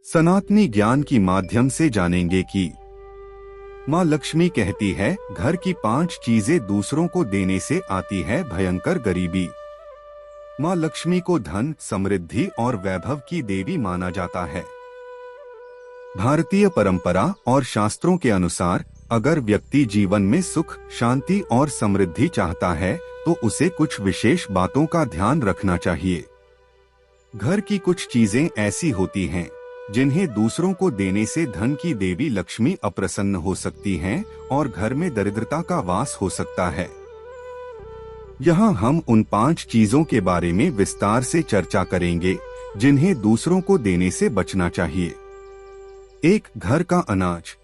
सनातनी ज्ञान की माध्यम से जानेंगे कि माँ लक्ष्मी कहती है, घर की 5 चीजें दूसरों को देने से आती है भयंकर गरीबी। माँ लक्ष्मी को धन, समृद्धि और वैभव की देवी माना जाता है। भारतीय परंपरा और शास्त्रों के अनुसार अगर व्यक्ति जीवन में सुख, शांति और समृद्धि चाहता है तो उसे कुछ विशेष बातों का ध्यान रखना चाहिए। घर की कुछ चीजें ऐसी होती हैं जिन्हें दूसरों को देने से धन की देवी लक्ष्मी अप्रसन्न हो सकती हैं और घर में दरिद्रता का वास हो सकता है। यहाँ हम उन 5 चीजों के बारे में विस्तार से चर्चा करेंगे जिन्हें दूसरों को देने से बचना चाहिए। 1. घर का अनाज।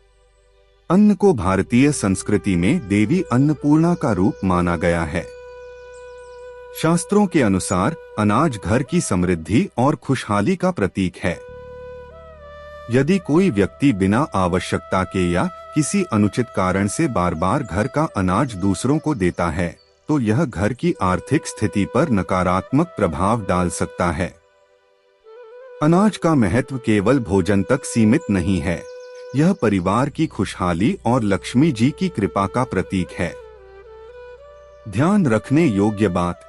अन्न को भारतीय संस्कृति में देवी अन्नपूर्णा का रूप माना गया है। शास्त्रों के अनुसार अनाज घर की समृद्धि और खुशहाली का प्रतीक है। यदि कोई व्यक्ति बिना आवश्यकता के या किसी अनुचित कारण से बार बार घर का अनाज दूसरों को देता है तो यह घर की आर्थिक स्थिति पर नकारात्मक प्रभाव डाल सकता है। अनाज का महत्व केवल भोजन तक सीमित नहीं है, यह परिवार की खुशहाली और लक्ष्मी जी की कृपा का प्रतीक है। ध्यान रखने योग्य बात।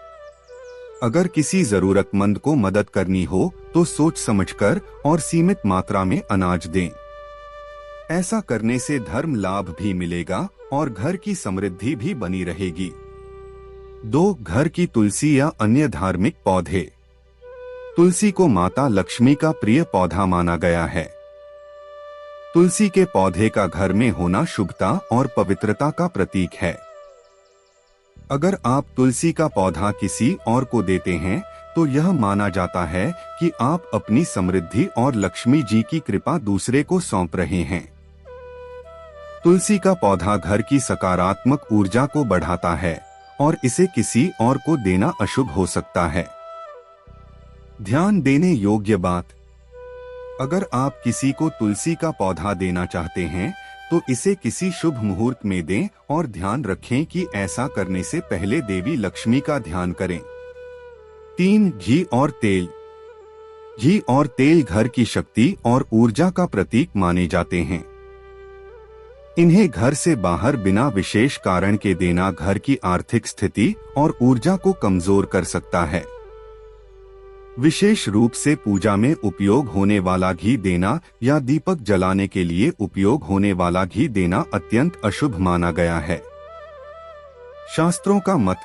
अगर किसी जरूरतमंद को मदद करनी हो तो सोच समझकर और सीमित मात्रा में अनाज दें। ऐसा करने से धर्म लाभ भी मिलेगा और घर की समृद्धि भी बनी रहेगी। 2. घर की तुलसी या अन्य धार्मिक पौधे। तुलसी को माता लक्ष्मी का प्रिय पौधा माना गया है। तुलसी के पौधे का घर में होना शुभता और पवित्रता का प्रतीक है। अगर आप तुलसी का पौधा किसी और को देते हैं तो यह माना जाता है कि आप अपनी समृद्धि और लक्ष्मी जी की कृपा दूसरे को सौंप रहे हैं। तुलसी का पौधा घर की सकारात्मक ऊर्जा को बढ़ाता है और इसे किसी और को देना अशुभ हो सकता है। ध्यान देने योग्य बात। अगर आप किसी को तुलसी का पौधा देना चाहते हैं तो इसे किसी शुभ मुहूर्त में दें और ध्यान रखें कि ऐसा करने से पहले देवी लक्ष्मी का ध्यान करें। 3. घी और तेल। घी और तेल घर की शक्ति और ऊर्जा का प्रतीक माने जाते हैं। इन्हें घर से बाहर बिना विशेष कारण के देना घर की आर्थिक स्थिति और ऊर्जा को कमजोर कर सकता है। विशेष रूप से पूजा में उपयोग होने वाला घी देना या दीपक जलाने के लिए उपयोग होने वाला घी देना अत्यंत अशुभ माना गया है। शास्त्रों का मत।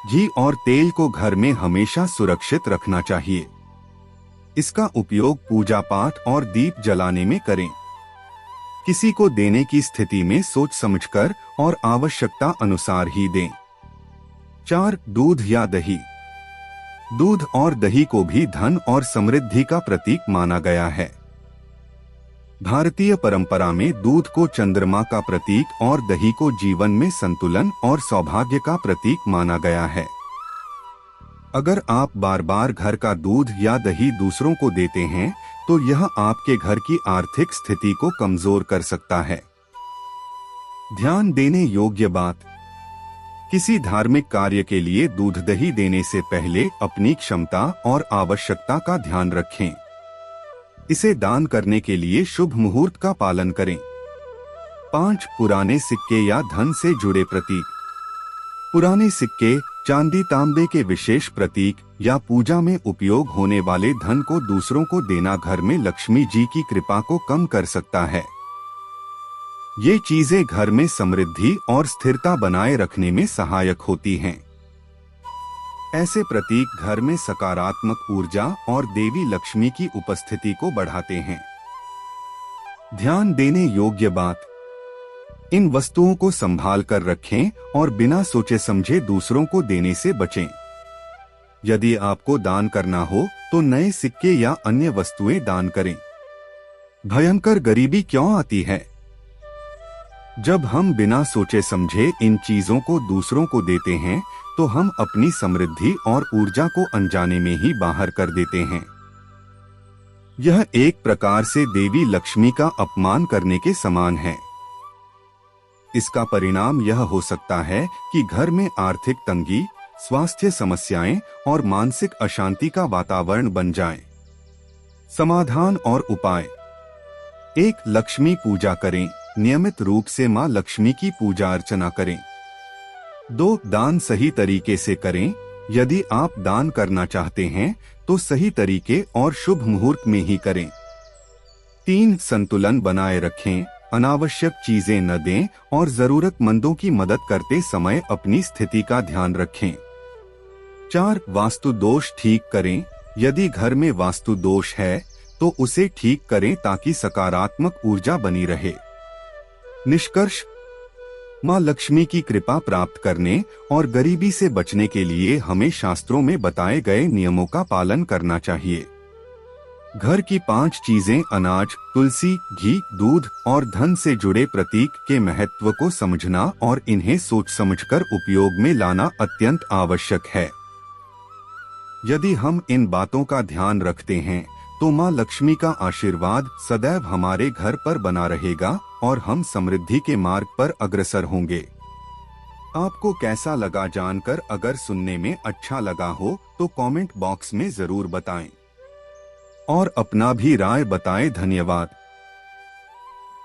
घी और तेल को घर में हमेशा सुरक्षित रखना चाहिए। इसका उपयोग पूजा पाठ और दीप जलाने में करें। किसी को देने की स्थिति में सोच समझकर और आवश्यकता अनुसार ही दें। 4. दूध या दही। दूध और दही को भी धन और समृद्धि का प्रतीक माना गया है। भारतीय परंपरा में दूध को चंद्रमा का प्रतीक और दही को जीवन में संतुलन और सौभाग्य का प्रतीक माना गया है। अगर आप बार बार घर का दूध या दही दूसरों को देते हैं तो यह आपके घर की आर्थिक स्थिति को कमजोर कर सकता है। ध्यान देने योग्य बात। किसी धार्मिक कार्य के लिए दूध दही देने से पहले अपनी क्षमता और आवश्यकता का ध्यान रखें। इसे दान करने के लिए शुभ मुहूर्त का पालन करें। 5. पुराने सिक्के या धन से जुड़े प्रतीक। पुराने सिक्के, चांदी तांबे के विशेष प्रतीक या पूजा में उपयोग होने वाले धन को दूसरों को देना घर में लक्ष्मी जी की कृपा को कम कर सकता है। ये चीजें घर में समृद्धि और स्थिरता बनाए रखने में सहायक होती हैं। ऐसे प्रतीक घर में सकारात्मक ऊर्जा और देवी लक्ष्मी की उपस्थिति को बढ़ाते हैं। ध्यान देने योग्य बात। इन वस्तुओं को संभाल कर रखें और बिना सोचे समझे दूसरों को देने से बचें। यदि आपको दान करना हो तो नए सिक्के या अन्य वस्तुएं दान करें। भयंकर गरीबी क्यों आती है? जब हम बिना सोचे समझे इन चीजों को दूसरों को देते हैं तो हम अपनी समृद्धि और ऊर्जा को अनजाने में ही बाहर कर देते हैं। यह एक प्रकार से देवी लक्ष्मी का अपमान करने के समान है। इसका परिणाम यह हो सकता है कि घर में आर्थिक तंगी, स्वास्थ्य समस्याएं और मानसिक अशांति का वातावरण बन जाए। समाधान और उपाय। 1. लक्ष्मी पूजा करें। नियमित रूप से मां लक्ष्मी की पूजा अर्चना करें। 2. दान सही तरीके से करें। यदि आप दान करना चाहते हैं तो सही तरीके और शुभ मुहूर्त में ही करें। 3. संतुलन बनाए रखें। अनावश्यक चीजें न दें और जरूरतमंदों की मदद करते समय अपनी स्थिति का ध्यान रखें। 4. वास्तु दोष ठीक करें। यदि घर में वास्तु दोष है तो उसे ठीक करें ताकि सकारात्मक ऊर्जा बनी रहे। निष्कर्ष, मां लक्ष्मी की कृपा प्राप्त करने और गरीबी से बचने के लिए हमें शास्त्रों में बताए गए नियमों का पालन करना चाहिए। घर की 5 चीजें अनाज, तुलसी, घी, दूध और धन से जुड़े प्रतीक के महत्व को समझना और इन्हें सोच समझकर उपयोग में लाना अत्यंत आवश्यक है। यदि हम इन बातों का ध्यान रखते हैं तो मां लक्ष्मी का आशीर्वाद सदैव हमारे घर पर बना रहेगा और हम समृद्धि के मार्ग पर अग्रसर होंगे। आपको कैसा लगा जानकर? अगर सुनने में अच्छा लगा हो तो कमेंट बॉक्स में जरूर बताएं और अपना भी राय बताएं। धन्यवाद।